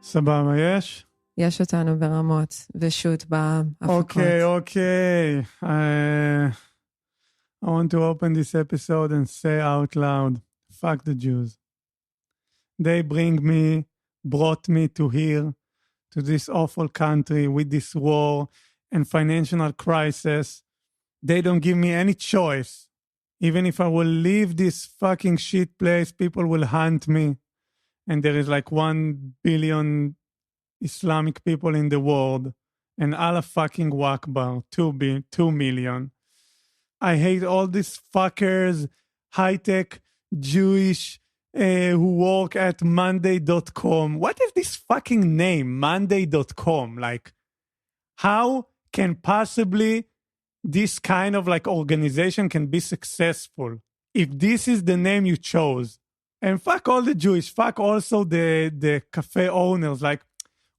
סבבה, יש? יש אותנו ברמות ושוט בהפקות. Okay. I want to open this episode and say out loud, fuck the Jews. They brought me to here, to this awful country with this war and financial crisis. They don't give me any choice. Even if I will leave this fucking shit place, people will hunt me. And there is like 1 billion Islamic people in the world. And Allah fucking Akbar, 2 million. I hate all these fuckers, high-tech Jewish who work at Monday.com. What is this fucking name, Monday.com? Like, how can possibly this kind of like organization can be successful if this is the name you chose? And fuck all the Jewish, fuck also the cafe owners. Like,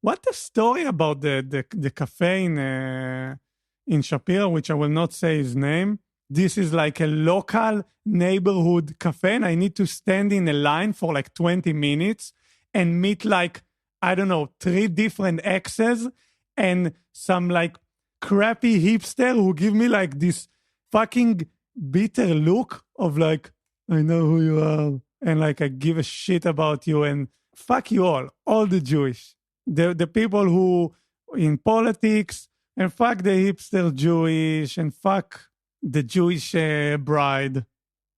what the story about the cafe in Shapira, which I will not say his name. This is like a local neighborhood cafe, and I need to stand in a line for like 20 minutes and meet like, I don't know, 3 different exes and some like crappy hipster who give me like this fucking bitter look of like, I know who you are. And like, I give a shit about you and fuck you all the Jewish. The people who in politics and fuck the hipster Jewish and fuck the Jewish bride.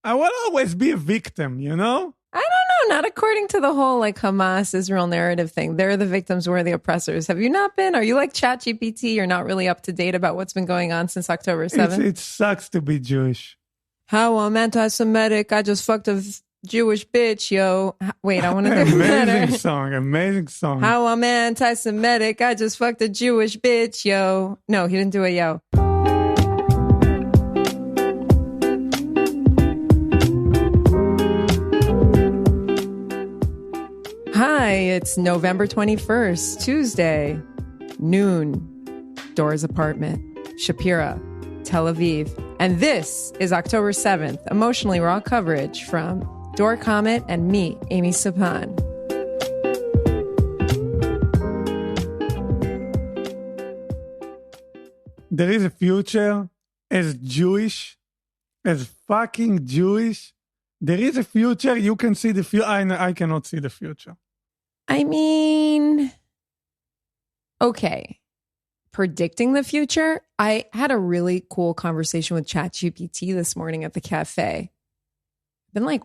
I will always be a victim, you know? I don't know, not according to the whole like Hamas Israel narrative thing. They're the victims, we're the oppressors. Have you not been? Are you like ChatGPT? You're not really up to date about what's been going on since October 7th? It sucks to be Jewish. How I'm anti-Semitic. I just fucked a Jewish bitch, yo. Wait, I want to do Amazing song. How I'm anti-Semitic. I just fucked a Jewish bitch, yo. No, he didn't do it, yo. Hi, it's November 21st, Tuesday, noon, Dor's apartment, Shapira, Tel Aviv. And this is October 7th, emotionally raw coverage from Dor Comet and me, Amy Sapan. There is a future as Jewish, as fucking Jewish. There is a future. You can see the future. I cannot see the future. I mean, okay. Predicting the future. I had a really cool conversation with ChatGPT this morning at the cafe. Been like,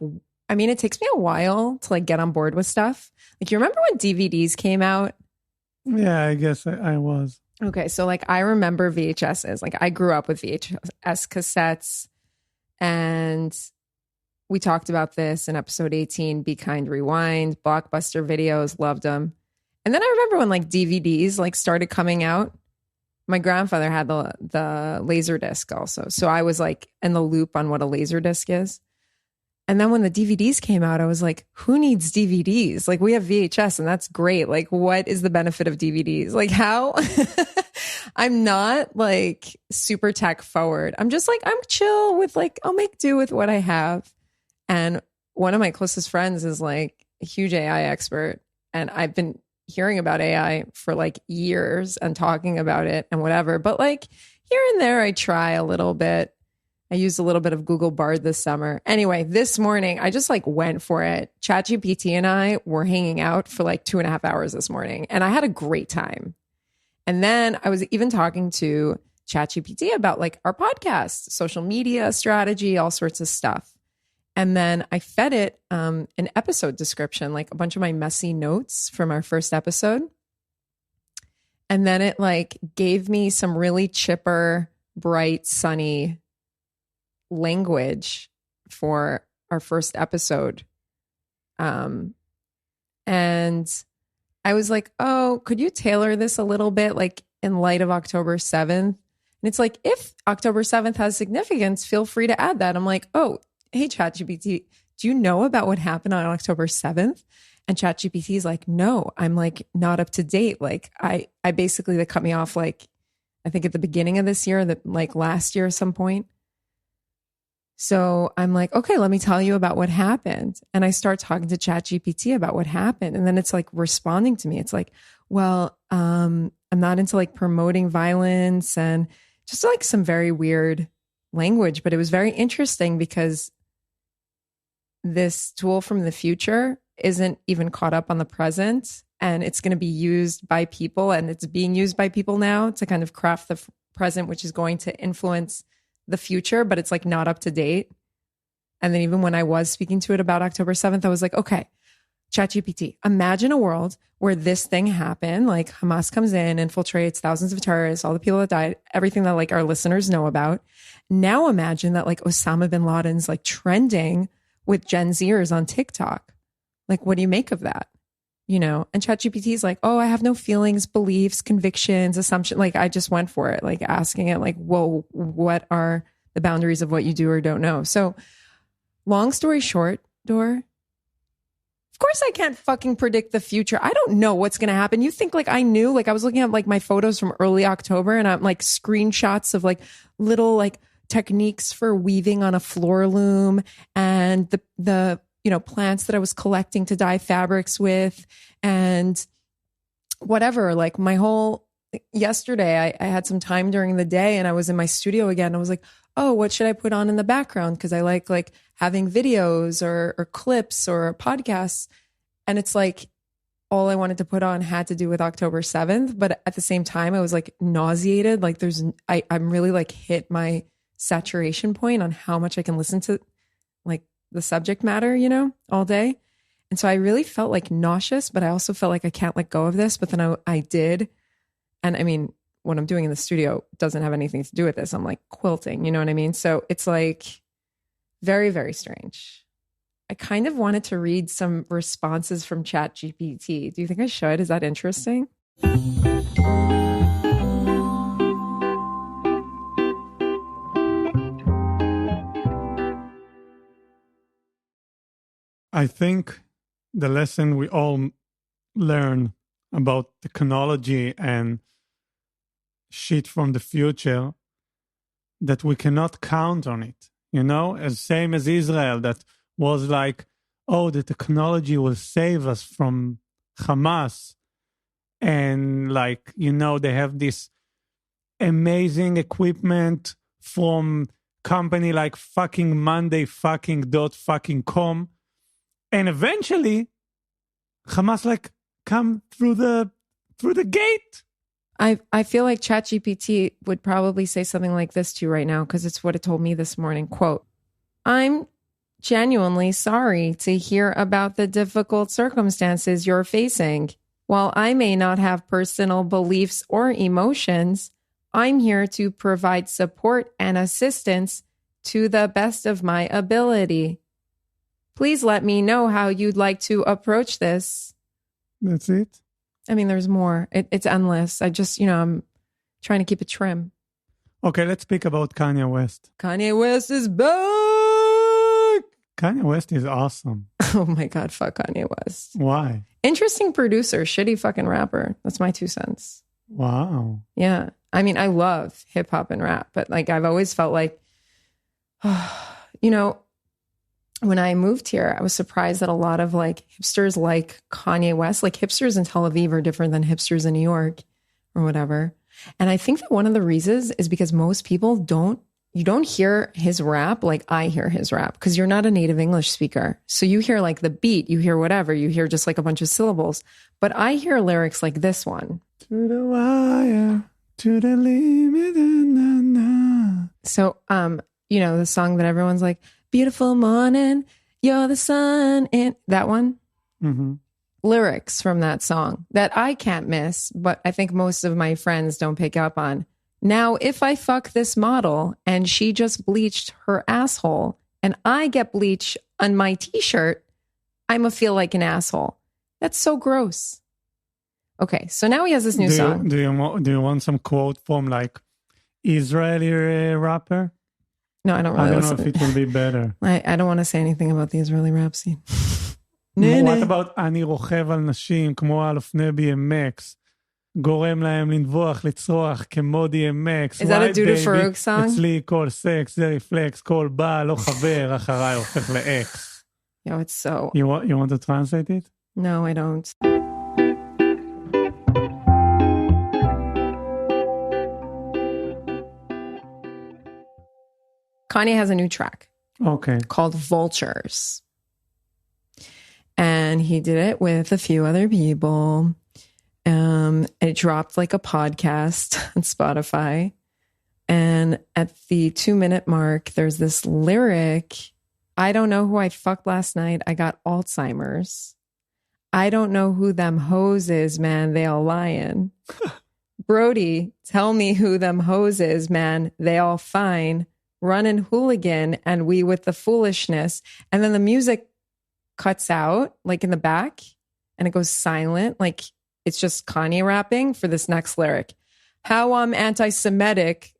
I mean, it takes me a while to like get on board with stuff. Like, you remember when DVDs came out? Yeah, I guess I was. Okay, so like I remember VHSs. Like I grew up with VHS cassettes, and we talked about this in episode 18, Be Kind, Rewind, Blockbuster videos, loved them. And then I remember when like DVDs like started coming out. My grandfather had the Laserdisc also. So I was like in the loop on what a Laserdisc is. And then when the DVDs came out, I was like, who needs DVDs? Like, we have VHS and that's great. Like, what is the benefit of DVDs? Like, how? I'm not like super tech forward. I'm just like, I'm chill with like, I'll make do with what I have. And one of my closest friends is like a huge AI expert. And I've been hearing about AI for like years and talking about it and whatever. But like here and there, I try a little bit. I used a little bit of Google Bard this summer. Anyway, this morning, I just like went for it. ChatGPT and I were hanging out for like 2.5 hours this morning, and I had a great time. And then I was even talking to ChatGPT about like our podcast, social media strategy, all sorts of stuff. And then I fed it an episode description, like a bunch of my messy notes from our first episode. And then it like gave me some really chipper, bright, sunny language for our first episode. And I was like, oh, could you tailor this a little bit like in light of October 7th? And it's like, if October 7th has significance, feel free to add that. I'm like, oh, hey, ChatGPT, do you know about what happened on October 7th? And ChatGPT is like, no, I'm like not up to date. Like I basically, they cut me off like, I think at the beginning of this year, that like last year at some point. So I'm like, okay, let me tell you about what happened. And I start talking to ChatGPT about what happened. And then it's like responding to me. It's like, well, I'm not into like promoting violence and just like some very weird language. But it was very interesting because this tool from the future isn't even caught up on the present. And it's going to be used by people, and it's being used by people now to kind of craft the present, which is going to influence the future, but it's like not up to date. And then even when I was speaking to it about October 7th, I was like, okay, ChatGPT, imagine a world where this thing happened, like Hamas comes in, infiltrates thousands of terrorists, all the people that died, everything that like our listeners know about. Now imagine that like Osama bin Laden's like trending with Gen Zers on TikTok. Like, what do you make of that? You know, and ChatGPT is like, oh, I have no feelings, beliefs, convictions, assumptions. Like, I just went for it, like asking it, like, whoa, what are the boundaries of what you do or don't know? So, long story short, Dor, of course I can't fucking predict the future. I don't know what's going to happen. You think like I knew? Like, I was looking at like my photos from early October, and I'm like screenshots of like little like techniques for weaving on a floor loom, and the you know, plants that I was collecting to dye fabrics with, and whatever. Like my whole yesterday, I had some time during the day, and I was in my studio again. I was like, oh, what should I put on in the background? Because I like having videos or clips or podcasts. And it's like all I wanted to put on had to do with October 7th. But at the same time, I was like nauseated. Like I'm really like hit my saturation point on how much I can listen to like the subject matter, you know, all day. And so I really felt like nauseous, but I also felt like I can't let go of this. But then I did. And I mean, what I'm doing in the studio doesn't have anything to do with this. I'm like quilting, you know what I mean? So it's like very, very strange. I kind of wanted to read some responses from ChatGPT. Do you think I should? Is that interesting? I think the lesson we all learn about technology and shit from the future, that we cannot count on it, you know, as same as Israel, that was like, oh, the technology will save us from Hamas. And like, you know, they have this amazing equipment from company like fucking Monday fucking dot fucking com. And eventually, Hamas like come through the gate. I feel like ChatGPT would probably say something like this to you right now, because it's what it told me this morning. Quote, I'm genuinely sorry to hear about the difficult circumstances you're facing. While I may not have personal beliefs or emotions, I'm here to provide support and assistance to the best of my ability. Please let me know how you'd like to approach this. That's it. I mean, there's more. It's endless. I just, you know, I'm trying to keep it trim. Okay, let's speak about Kanye West. Kanye West is back. Kanye West is awesome. Oh my God, fuck Kanye West. Why? Interesting producer, shitty fucking rapper. That's my 2 cents. Wow. Yeah. I mean, I love hip hop and rap, but like I've always felt like, you know, when I moved here, I was surprised that a lot of like hipsters like Kanye West, like hipsters in Tel Aviv are different than hipsters in New York or whatever. And I think that one of the reasons is because most people you don't hear his rap like I hear his rap, because you're not a native English speaker. So you hear like the beat, you hear whatever, you hear just like a bunch of syllables. But I hear lyrics like this one. To the wire, to the limit, na, na. So, you know, the song that everyone's like, beautiful morning, you're the sun, and that one. Mm-hmm. Lyrics from that song that I can't miss, but I think most of my friends don't pick up on. Now, if I fuck this model and she just bleached her asshole and I get bleach on my t-shirt, I'ma feel like an asshole. That's so gross. Okay, so now he has this new song. Do you want some quote from like Israeli rapper? No, I don't really I don't listen. know if it will be better. I don't want to say anything about the Israeli rap scene. What about אני רוכב על נשים כמו על אופני BMX? גורם להם לנבוח, לצרוח כמו DMX. Is that a Duda Farouk song? אצלי כל סקס, זה רפלקס, כל בעל או חבר, אחריי הופך לאקס. Yo, it's so... You want to translate it? No, I don't. Kanye has a new track. Okay. Called Vultures. And he did it with a few other people. It dropped like a podcast on Spotify. And at the 2-minute mark, there's this lyric. I don't know who I fucked last night. I got Alzheimer's. I don't know who them hoes is, man. They all lying. Brody, tell me who them hoes is, man. They all fine. Running hooligan and we with the foolishness. And then the music cuts out like in the back and it goes silent. Like it's just Kanye rapping for this next lyric. How I'm anti-Semitic, ?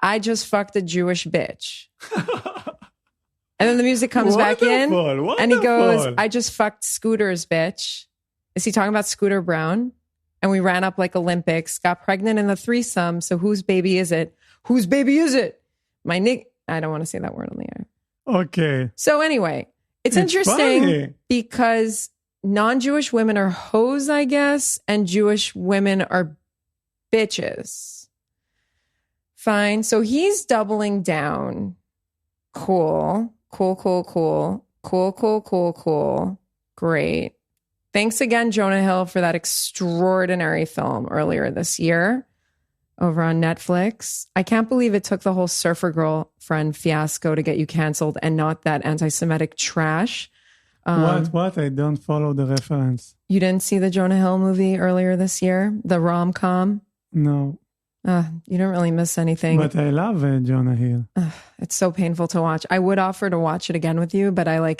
I just fucked a Jewish bitch. And then the music comes back in and he goes, I just fucked Scooter's bitch. Is he talking about Scooter Brown? And we ran up like Olympics, got pregnant in the threesome. So whose baby is it? Whose baby is it? I don't want to say that word on the air. Okay. So anyway, it's interesting funny. Because non-Jewish women are hoes, I guess, and Jewish women are bitches. Fine. So he's doubling down. Cool. Great. Thanks again, Jonah Hill, for that extraordinary film earlier this year. Over on Netflix. I can't believe it took the whole surfer girlfriend fiasco to get you canceled and not that anti-Semitic trash. What? I don't follow the reference. You didn't see the Jonah Hill movie earlier this year? The rom-com? No. You didn't really miss anything. But I love Jonah Hill. It's so painful to watch. I would offer to watch it again with you, but I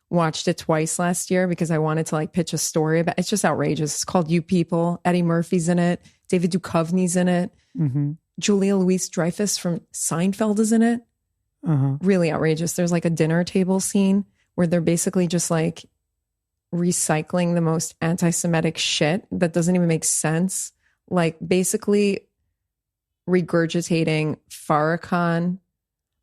watched it twice last year because I wanted to pitch a story about it's just outrageous. It's called You People. Eddie Murphy's in it. David Duchovny's in it. Mm-hmm. Julia Louis-Dreyfus from Seinfeld is in it. Really outrageous. There's a dinner table scene where they're basically just recycling the most anti-Semitic shit that doesn't even make sense. Basically regurgitating Farrakhan.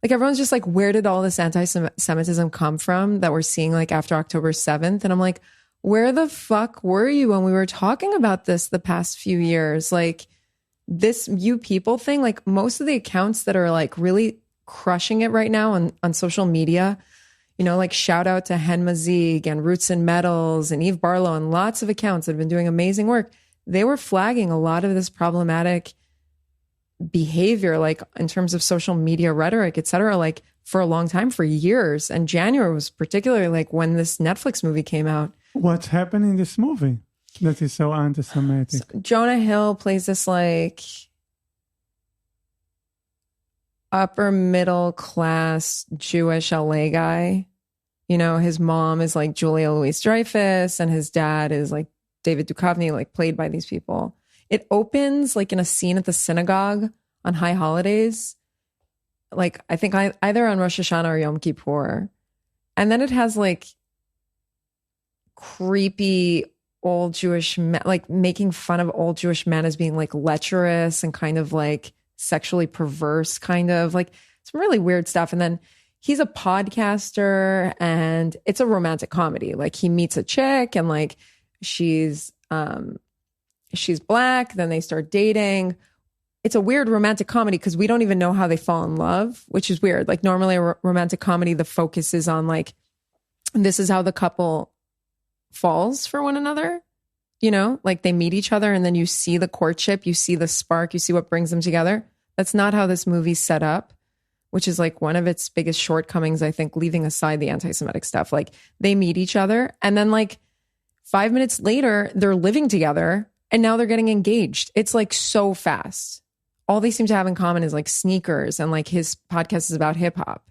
Everyone's just where did all this anti-Semitism come from that we're seeing after October 7th? And I'm where the fuck were you when we were talking about this the past few years? This You People thing, most of the accounts that are really crushing it right now on social media, shout out to 𝕊𝕋𝔸𝔼𝔻 and Roots and Metals and Eve Barlow and lots of accounts that have been doing amazing work. They were flagging a lot of this problematic behavior, in terms of social media rhetoric, etc., for a long time, for years. And January was particularly when this Netflix movie came out. What's happening in this movie that is so anti-Semitic? So Jonah Hill plays this upper middle class Jewish LA guy. His mom is Julia Louis-Dreyfus and his dad is David Duchovny, played by these people. It opens in a scene at the synagogue on high holidays. I think either on Rosh Hashanah or Yom Kippur. And then it has creepy old Jewish men, making fun of old Jewish men as being lecherous and kind of sexually perverse, kind of some really weird stuff. And then he's a podcaster and it's a romantic comedy. He meets a chick and she's black. Then they start dating. It's a weird romantic comedy because we don't even know how they fall in love, which is weird. Normally a romantic comedy, the focus is on this is how the couple falls for one another. They meet each other and then you see the courtship, you see the spark, you see what brings them together. That's not how this movie's set up, which is one of its biggest shortcomings, I think, leaving aside the anti-Semitic stuff. They meet each other and then 5 minutes later, they're living together and now they're getting engaged. It's so fast. All they seem to have in common is sneakers and his podcast is about hip hop.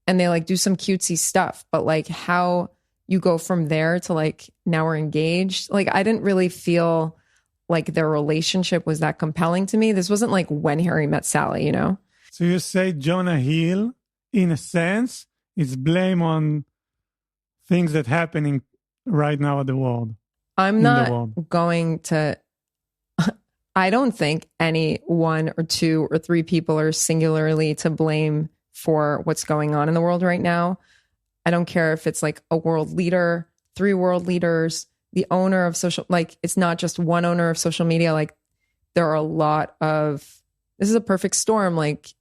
And they do some cutesy stuff, but how you go from there to now we're engaged. I didn't really feel their relationship was that compelling to me. This wasn't When Harry Met Sally, So you say Jonah Hill, in a sense, is blame on things that happening right now in the world. I'm not going to I don't think any one or two or three people are singularly to blame for what's going on in the world right now. I don't care if it's like a world leader, 3 world leaders, the owner of social, like it's not just one owner of social media. Like there are a lot of, this is a perfect storm. Like,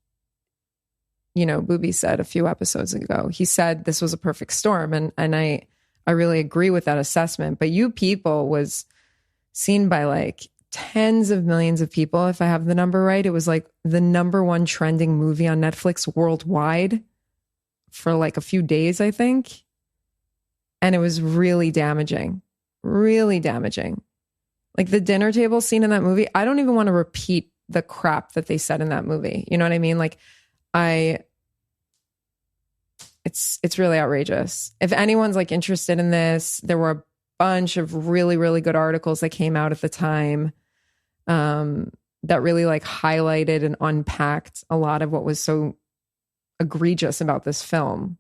you know, Booby said a few episodes ago, he said this was a perfect storm. And I really agree with that assessment. But You People was seen by like tens of millions of people. If I have the number right, it was like the #1 trending movie on Netflix worldwide for like a few days, I think. And it was really damaging, really damaging. Like the dinner table scene in that movie, I don't even want to repeat the crap that they said in that movie. You know what I mean? Like it's really outrageous. If anyone's like interested in this, there were a bunch of really, really good articles that came out at the time that really like highlighted and unpacked a lot of what was so egregious about this film.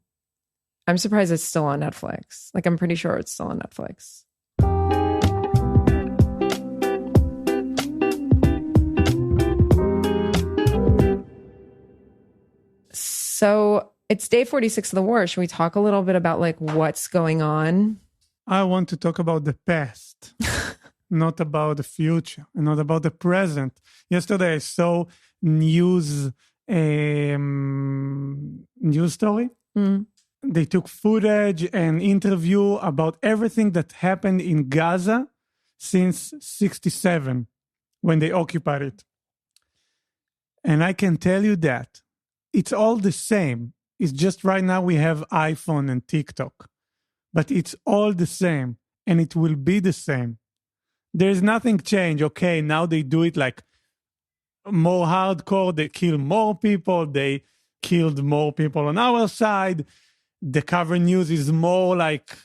I'm surprised it's still on Netflix. Like I'm pretty sure it's still on Netflix. So it's day 46 of the war. Should we talk a little bit about like what's going on? I want to talk about the past, not about the future, and not about the present. Yesterday I saw news story. They took footage and interview about everything that happened in Gaza since 1967 when they occupied it. And I can tell you that it's all the same. It's just right now we have iPhone and TikTok. But it's all the same, and it will be the same. There's nothing changed. Okay, now they do it like more hardcore. They kill more people. They killed more people on our side. The cover news is more like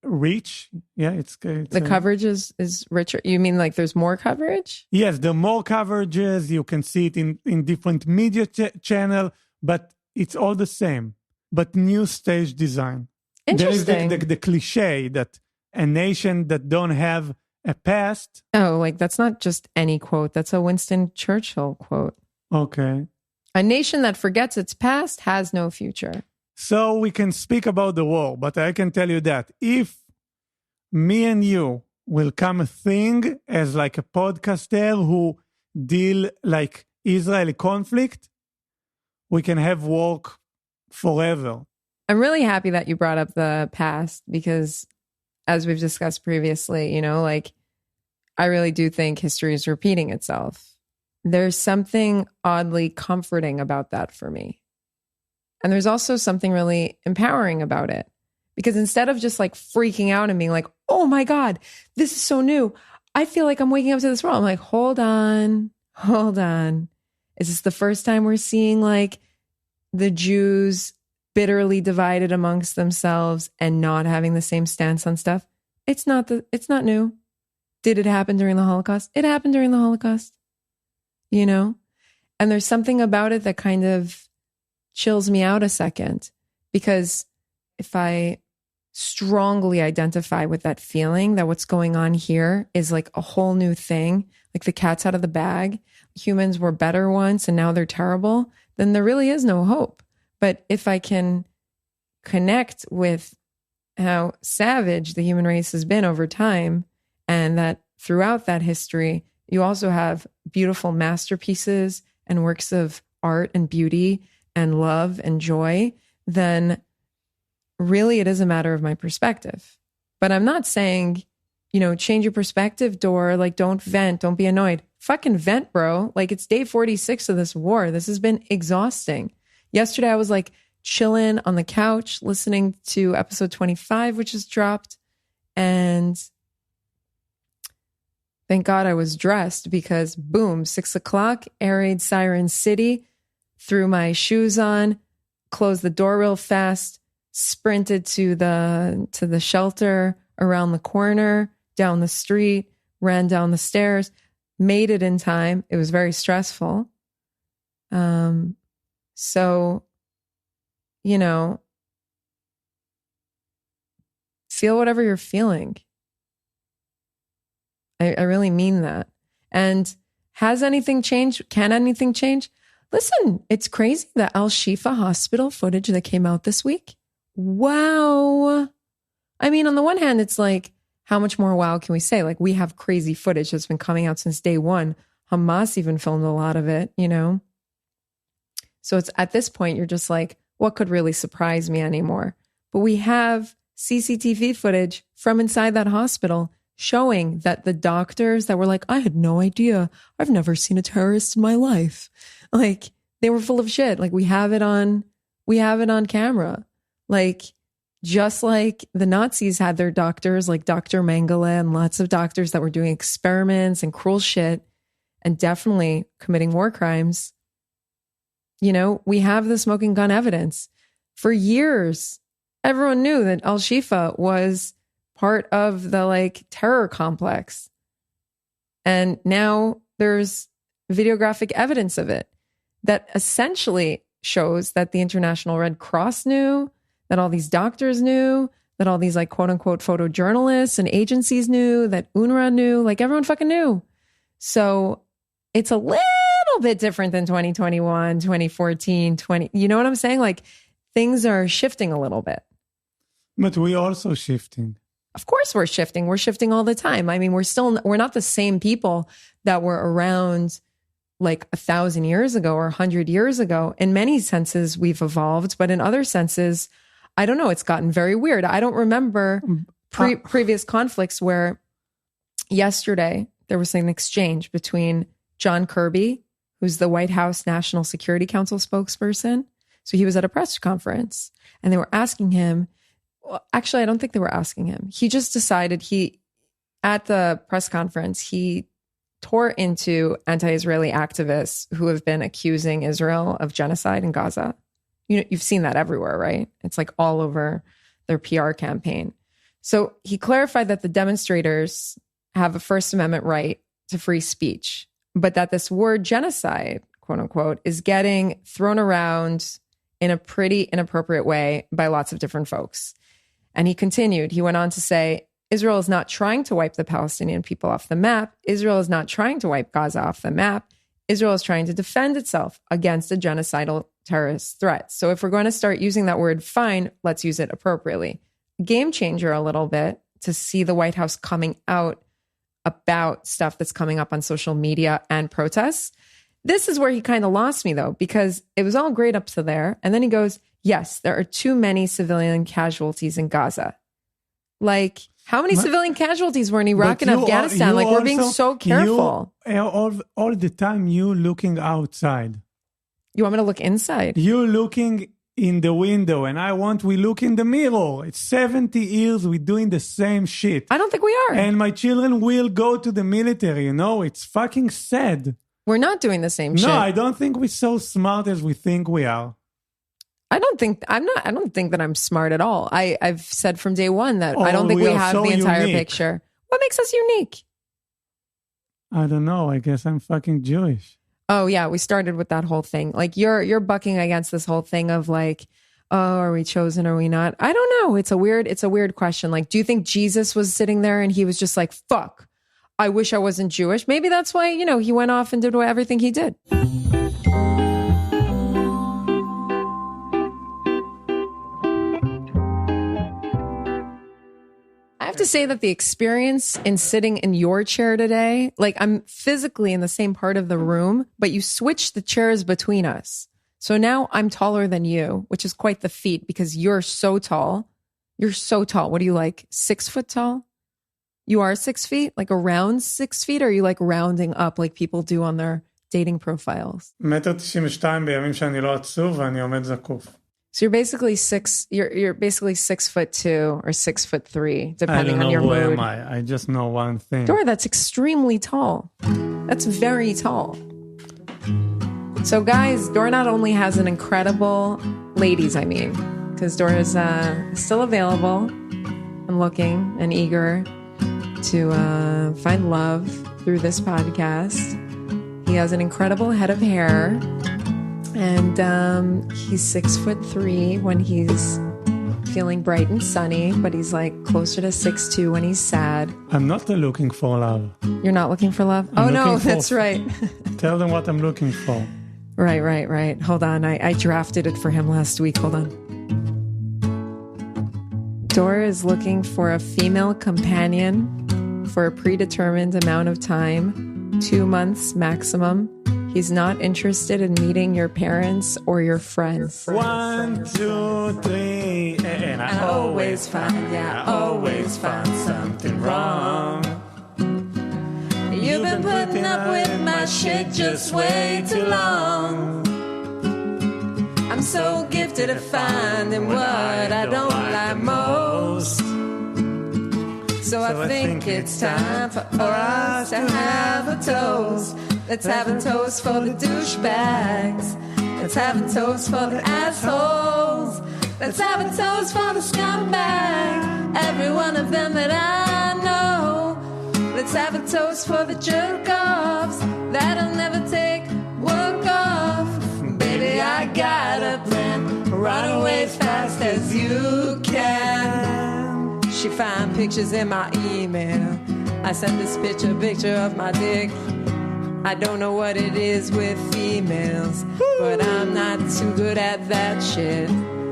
rich. Yeah, it's the coverage is richer. You mean like there's more coverage? Yes, there are more coverages. You can see it in different media channel, but it's all the same. But new stage design. Interesting. There is the cliche that a nation that don't have a past. Oh, like that's not just any quote. That's a Winston Churchill quote. Okay. A nation that forgets its past has no future. So we can speak about the war, but I can tell you that if me and you will come a thing as like a podcaster who deal like Israeli conflict, we can have work forever. I'm really happy that you brought up the past because as we've discussed previously, you know, like I really do think history is repeating itself. There's something oddly comforting about that for me. And there's also something really empowering about it because instead of just like freaking out and being like, oh my God, this is so new. I feel like I'm waking up to this world. I'm like, hold on. Is this the first time we're seeing like the Jews bitterly divided amongst themselves and not having the same stance on stuff? It's not new. Did it happen during the Holocaust? It happened during the Holocaust, you know? And there's something about it that kind of chills me out a second because if I strongly identify with that feeling that what's going on here is like a whole new thing, like the cat's out of the bag, humans were better once and now they're terrible, then there really is no hope. But if I can connect with how savage the human race has been over time, and that throughout that history, you also have beautiful masterpieces and works of art and beauty and love and joy, then really it is a matter of my perspective. But I'm not saying, you know, change your perspective, Dor, like don't vent, don't be annoyed. Fucking vent, bro. Like it's day 46 of this war. This has been exhausting. Yesterday, I was like chilling on the couch, listening to episode 25, which is dropped. And thank God I was dressed because boom, 6:00, air raid Siren City, threw my shoes on, closed the door real fast, sprinted to the shelter around the corner, down the street, ran down the stairs, made it in time. It was very stressful. So, you know, feel whatever you're feeling. I really mean that. And Has anything changed? Can anything change? Listen, it's crazy. The 𝕊𝔻𝕍 hospital footage that came out this week. Wow. I mean, on the one hand, it's like, how much more wow can we say? Like, we have crazy footage that's been coming out since day one. Hamas even filmed a lot of it, you know? So it's at this point, you're just like, what could really surprise me anymore? But we have CCTV footage from inside that hospital showing that the doctors that were like, I had no idea. I've never seen a terrorist in my life. Like, they were full of shit. Like, we have it on camera. Like, just like the Nazis had their doctors, like Dr. Mengele and lots of doctors that were doing experiments and cruel shit and definitely committing war crimes. You know, we have the smoking gun evidence. For years, everyone knew that 𝕊𝔻𝕍 was part of the like terror complex. And now there's videographic evidence of it that essentially shows that the International Red Cross knew, that all these doctors knew, that all these like quote unquote photojournalists and agencies knew, that UNRWA knew, like everyone fucking knew. So it's a little bit different than 2021, 2014, you know what I'm saying? Like things are shifting a little bit. But we're also shifting. Of course we're shifting. We're shifting all the time. I mean, we're not the same people that were around like 1,000 years ago or 100 years ago. In many senses, we've evolved, but in other senses, I don't know, it's gotten very weird. I don't remember previous conflicts where yesterday there was an exchange between John Kirby, who's the White House National Security Council spokesperson. So he was at a press conference and they were asking him, well, actually, I don't think they were asking him. He just decided at the press conference, he tore into anti-Israeli activists who have been accusing Israel of genocide in Gaza. You know, you've seen that everywhere, right? It's like all over their PR campaign. So he clarified that the demonstrators have a First Amendment right to free speech, but that this word genocide, quote unquote, is getting thrown around in a pretty inappropriate way by lots of different folks. And he continued, he went on to say, Israel is not trying to wipe the Palestinian people off the map. Israel is not trying to wipe Gaza off the map. Israel is trying to defend itself against a genocidal terrorist threat. So if we're going to start using that word, fine, let's use it appropriately. Game changer a little bit to see the White House coming out about stuff that's coming up on social media and protests. This is where he kind of lost me though, because it was all great up to there. And then he goes, yes, there are too many civilian casualties in Gaza. Like, how many civilian casualties were in Iraq and Afghanistan? Like, we're being so careful. All the time, you looking outside. You want me to look inside? You looking in the window, and we look in the mirror. It's 70 years we're doing the same shit. I don't think we are. And my children will go to the military, you know? It's fucking sad. We're not doing the same shit. No, I don't think we're so smart as we think we are. I don't think that I'm smart at all. I've said from day one that I don't think we have the entire picture. What makes us unique? I don't know. I guess I'm fucking Jewish. Oh yeah, we started with that whole thing. Like you're bucking against this whole thing of like, oh, are we chosen? Are we not? I don't know. It's a weird question. Like, do you think Jesus was sitting there and he was just like, fuck, I wish I wasn't Jewish? Maybe that's why, you know, he went off and did everything he did. I have to say that the experience in sitting in your chair today, like I'm physically in the same part of the room, but you switched the chairs between us. So now I'm taller than you, which is quite the feat because you're so tall. You're so tall. What are you, like 6 foot tall? You are 6 feet, like around 6 feet, or are you like rounding up like people do on their dating profiles? 1.92 בימים שאני לא עצוב ואני עומד זקוף. So you're basically 6'2" or 6'3", depending on your mood. I don't know who am I. I just know one thing. Dor, that's extremely tall. That's very tall. So guys, Dor not only has an incredible, ladies, I mean, because Dor is still available and looking and eager to find love through this podcast. He has an incredible head of hair. And he's 6'3" when he's feeling bright and sunny, but he's like closer to 6'2" when he's sad. I'm not looking for love. You're not looking for love? I'm no, looking for- that's right. Tell them what I'm looking for. Right. Hold on. I drafted it for him last week. Hold on. Dor is looking for a female companion for a predetermined amount of time, 2 months maximum. He's not interested in meeting your parents or your friends. 1, 2, 3, and I always find something wrong. You've been putting up with my shit just way too long. I'm so gifted at finding what I don't like most. So I think it's time for us to have a toast. Let's have a toast for the douchebags. Let's have a toast for the assholes. Let's have a toast for the scumbag. Every one of them that I know. Let's have a toast for the jerk-offs that'll never take work off. Baby, I got a plan. Run away as fast as you can. She found pictures in my email. I sent this picture of my dick. I don't know what it is with females, but I'm not too good at that shit.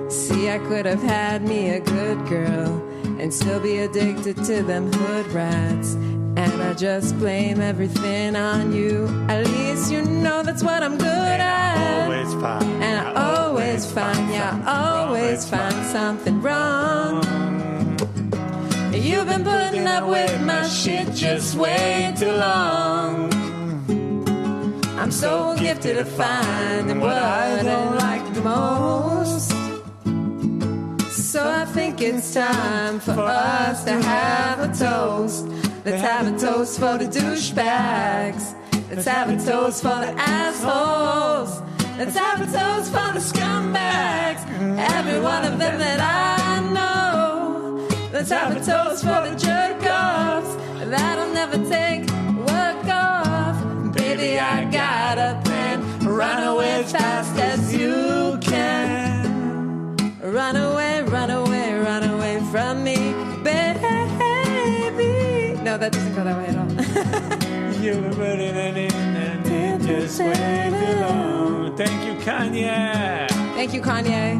See, I could have had me a good girl and still be addicted to them hood rats. And I just blame everything on you. At least you know that's what I'm good at. Always find. And I always find, find something wrong. You've been putting up with my shit just way too long. I'm so gifted at finding what I don't like the most. So I think it's time for us to have a toast. Let's have a toast for the douchebags. Let's have a toast for the assholes. Let's have a toast for the scumbags. Every one of them that I know. Let's have a toast for the jerk-offs that'll never take work off. Baby, I got a plan. Run away as fast as you can. Run away from me, baby. No, that doesn't go that way at all. You were putting it in and it just way too long. Thank you, Kanye. Thank you, Kanye.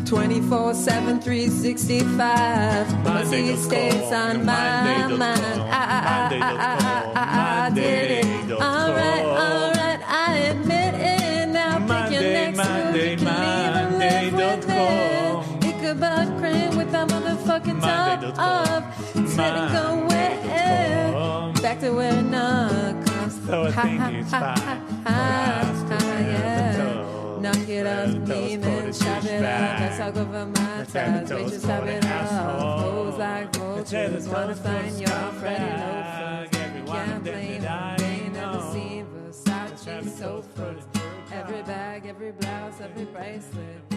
24/7, 365. Monday stays on my mind. I did it. All right, I admit it. Now pick your next move. You can even live with it. It could be cream with that motherfucking top off. Let it go away. Back to where it not comes. So I think it's fine. Knock it off, demon, chop it up. Let's talk over my ties. Wait, just stop it off. Hoes like vultures, wanna find your Freddy loafers. Can't blame them, they ain't never seen Versace sofas. Every bag, every blouse, every bracelet.